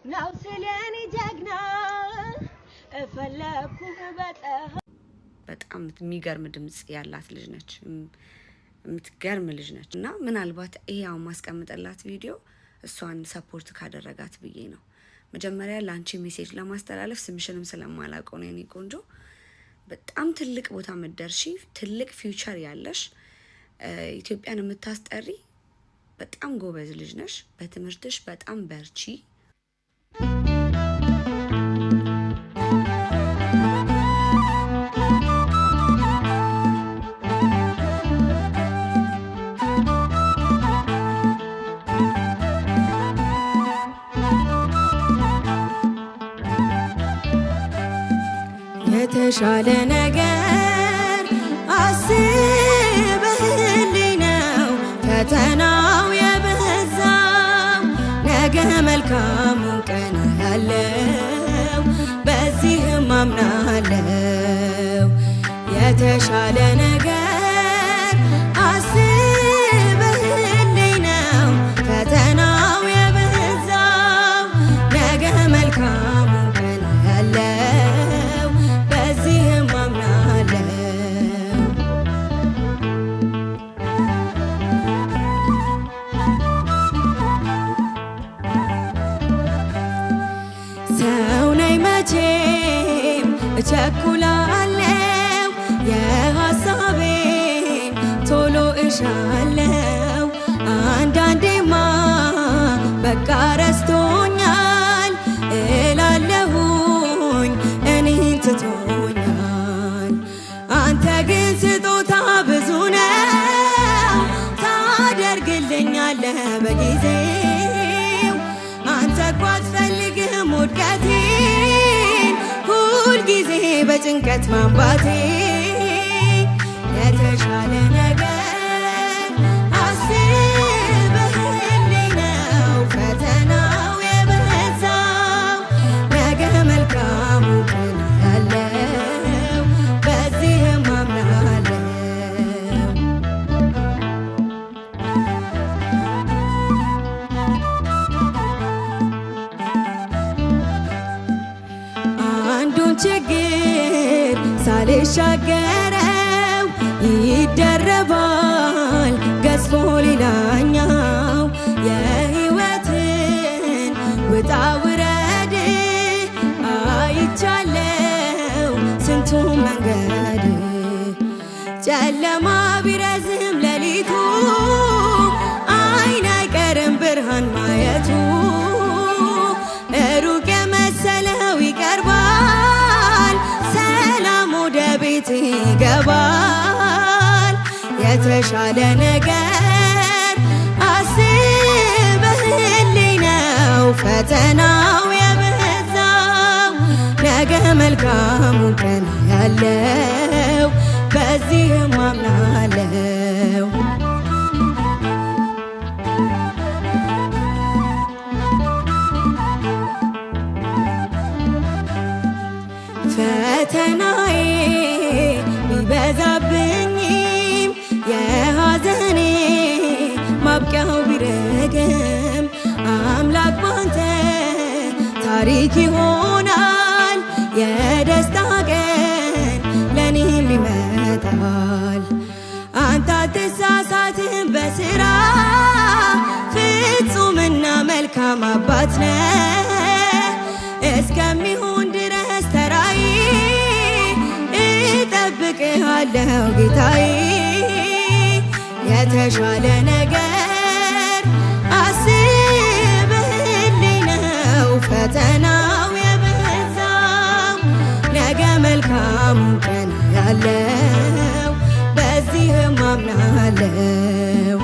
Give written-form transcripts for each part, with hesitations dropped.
ናው ስለኔ ጀግና እፈለኩ በጣም የሚገርም ድምጽ ያላት ልጅ ነች የምትገርም ልጅ ነች እና ምናልባት ይሄው ማስቀምጠላት ቪዲዮ እሷን ሰፖርት ካደረጋት ብዬ ነው መጀመሪያ ላንቺ ሜሴጅ ለማስተላለፍ ስምሽንም ስለማላቀው ነው የኔ ቆንጆ በጣም ትልቅ ቦታ መደርሺ ትልቅ ፊውቸር ያለሽ ኢትዮጵያን የምታስጠሪ በጣም ጎበዝ ልጅ ነሽ በትምህርትሽ በጣም በርቺ የተሻለ ነገር አስበህልኝ ነው ፈተናው የበዛው ነገ መልካም ቀን ያለው በዚህም አምናለው የተሻለ ነገር አስበህልኝ ነው ፈተናው የበዛው ነገ መልካም ቀን ያለው በዚህም አምናለው ሰው ነኝ መቼም እቸኩላለሁ የሐሳቤን ቶሎ እሻለው አንዳንዴማ በቃ ረስቶኛል እላለሁኝ እኔን ትቶኛል አንተ ግን ስጦታ ብዙ ነው ታደርግልኛለህ በጊዜው አንተ እኮ አትፈልግም ውድቀቴን ሁልጊዜ በጭንቀት ማንባቴ የተሻለ ነገር አስበህልኝ ነው ፈተናው የበዛው ነገ መልካሙ ቀን ያለው በዚህም አምናለው አንዱን ችግር ሳልሻገረው ይደረባል ገዝፎ ሌላኛው የህይወትን ውጣ ውረድ አይቻለው ስንቱ መንገድ ጨለማ ቢረዝም ሌሊቱ አይን አይቀርም ብርሃን ማየቱ ሩቅ የመሰለው ይቀርባል ሰላም ወደ ቤት ይገባል የተሻለ ነገር አስበህልኝ ነው ፈተናው የበዛው ነገ መልካሙ ቀን ያለው በዚህም አምናለው ፈተናዬ ቢበዛብኝም የሐዘኔ ማብቂያው ቢረግም አምላክ ባንተ ታሪክ ይሆናል የደስታ ቀን ለኔም ይመጣል አንተ አትሳሳትም በስራ ፍጹምና መልካም አባት ነህ እስከሚሆን ድረስ ተራዬ እጠብቅሃለሁ ጌታዬ የተሻለ ነገር አስበህልኝ ነው ፈተናው የበዛው ነገ መልካሙ ቀን ያለው በዚህም አምናለው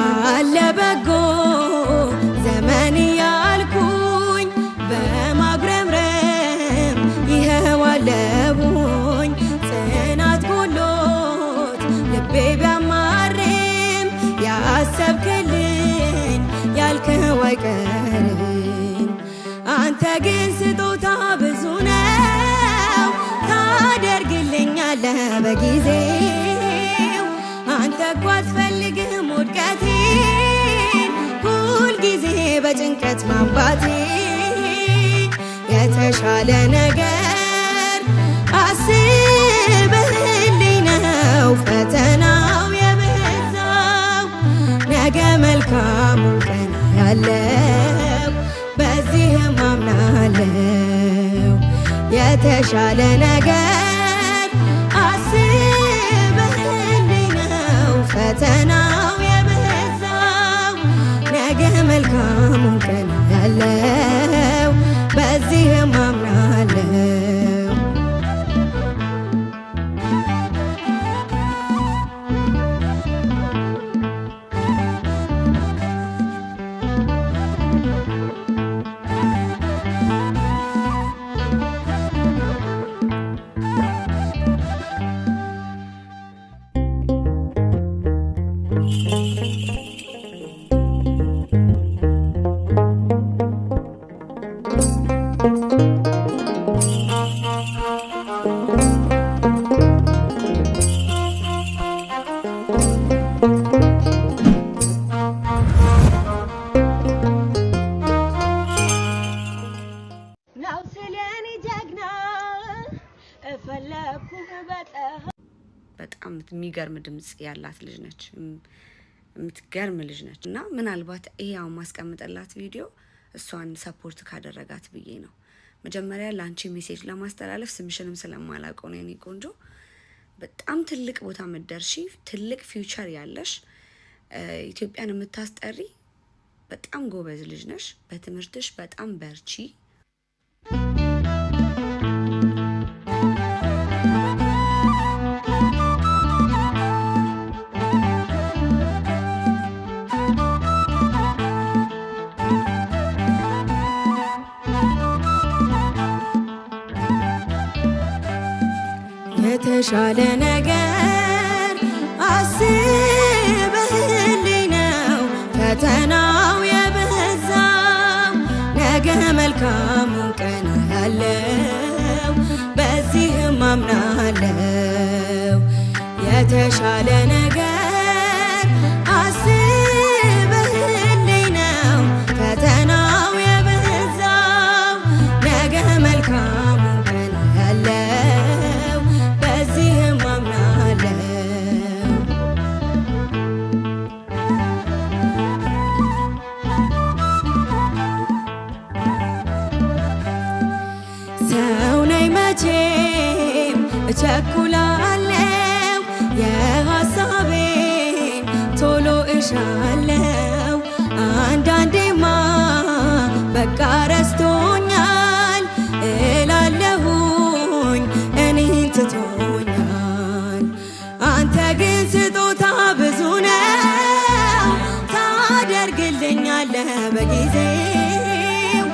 አለ በጎ ዘመን ያልኩኝ በማግረምረም ይኸው አለሁኝ ጽናት ጎሎት ልቤ ቢያማርም ያሰብክልኝ ያልከው አይቀርም አንተ ግን ስጦታ ብዙ ነው ታደርግልኛለህ በጊዜው አንተ እኮ አትፈልግም ውድቀቴን ሁልጊዜ በጭንቀት ማንባቴ የተሻለ ነገር አስበህልኝ ነው ፈተናው የበዛው ነገ መልካሙ ቀን ያለው በዚህም አምናለው የተሻለ ነገር አስበህልኝ ነው ፈተናው የበዛው ነገ መልካሙ ቀን ያለው በዚህም አምናለው በጣም የሚገርም ድምጽ ያላት ልጅ ነች። የምትገርም ልጅ ነች እና ምናልባት ይሄው ማስቀምጠላት ቪዲዮ እሷን ሰፖርት ካደረጋት ብዬ ነው። መጀመሪያ ላንቺ ሜሴጅ ለማስተላለፍ ስምሽንም ስለማላውቀው ነው የኔ ቆንጆ። በጣም ትልቅ ቦታ መደርሺ፣ ትልቅ ፊውቸር ያለሽ፣ ኢትዮጵያን የምታስጠሪ በጣም ጎበዝ ልጅ ነሽ። በትምህርትሽ በጣም በርቺ። የተሻለ ነገር አስበህልኝ ነው ፈተናው የበዛው ነገ መልካሙ ቀን ያለው በዚህም አምናለው የተሻለ ነገር አስበህልኝ ነው ፈተናው የበዛው ነገ መልካሙ ቀን ያለው በዚህም አምናለው ሰው ነኝ መቼም እቸኩላለው የሐሳቤን ቶሎ እሻለው አንዳንዴማ በቃ ረስቶኛል እላለሁኝ እኔን ትቶኛል አንተ ግን ስጦታ ብዙ ነው ታደርግልኛለህ በጊዜው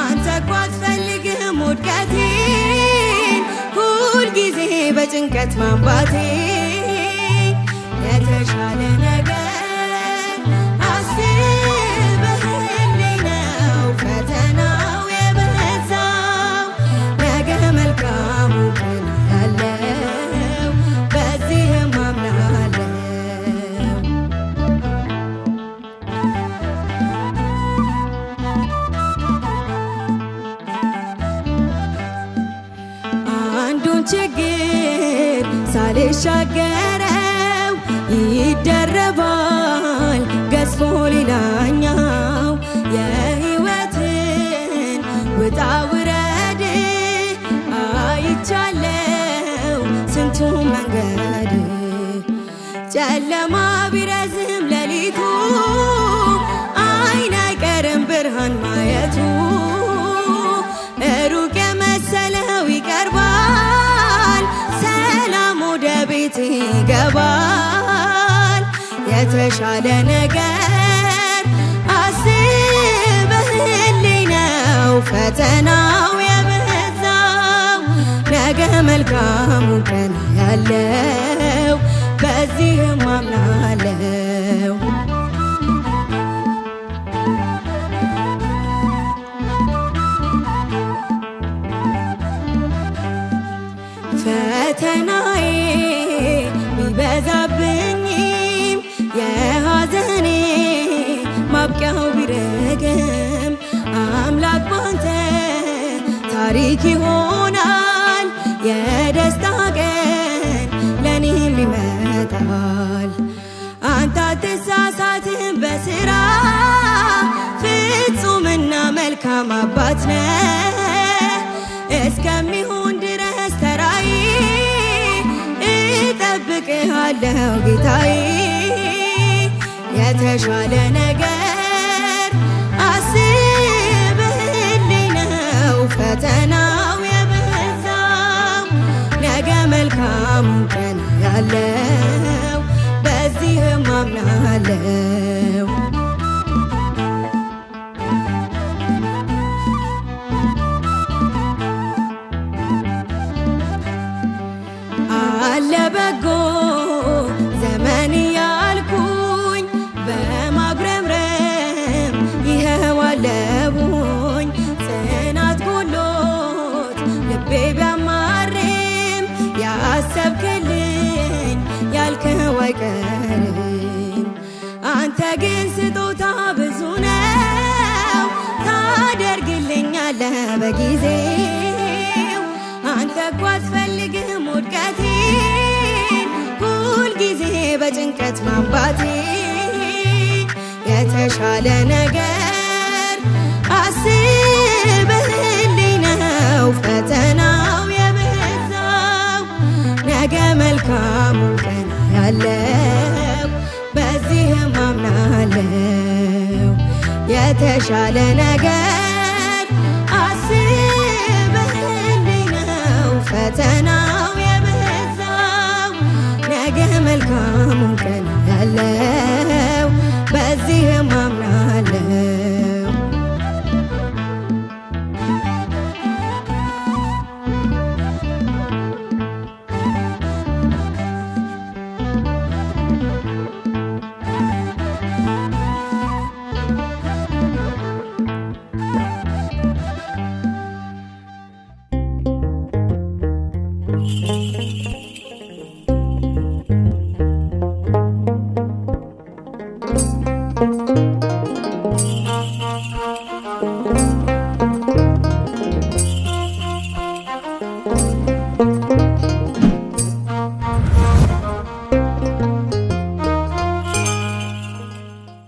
አንተ እኮ አትፈልግም ውድቀቴን ሁልጊዜ በጭንቀት ማንባቴ የተሻለ ነገር አስበህልኝ ነው ፈተናው የበዛው ነገ መልካሙ ቀን ያለው በዚህም አምናለው አንዱን ችግር ሳልሻገረው ይደረባል ገዝፎ ሌላኛው የሕይወትን ውጣ ውረድ አይቻለው ስንቱ መንገድ ጨለማ ቢረዝም ሌሊቱ አይን አይቀርም ብርሃን ማየቱ ሩቅ የመሰለው ይቀርባል ሰላም ወደ ቤት ይገባል የተሻለ ነገር አስበህልኝ ነው ፈተናው የበዛው ነገ መልካሙ ቀን ያለው በዚህም አምናለው ፈተናዬን ታሪክ ይሆናል። የደስታ ቀን ለኔም ይመጣል። አንተ አትሳሳትም በስራ ፍጹምና መልካም አባት ነህ። እስከሚሆን ድረስ ተራዬ እጠብቅሃለሁ ጌታዬ። የተሻለ ነገር አስብህልኝ ነው ፈተናው የበዛው። ነገ መልካሙን ቀን ያለው በዚህም አምናለሁ። አለ በጎ ዘመን ያልኩኝ በማጉረምረም ይኸው አለሁኝ። ጽናት ጎሎት ልቤ ቢያማርም ያሰብክልኝ ያልከው አይቀርም። አንተ ግን ስጦታ ብዙ ነው ታደርግልኛለህ በጊዜው። አንተ እኮ አትፈልግም ውድቀቴን ሁልጊዜ በጭንቀት ማንባቴ። የተሻለ ነገር አስብህልኝ ነው ፈተናው የበዛው። ነገ መልካሙን ቀን ያለው በዚህም አምናለሁ። የተሻለ ነገር አስብህልኝ ነው ፈተናው የበዛው። ነገ መልካሙን ቀን ያለው በዚህም አምናለሁ።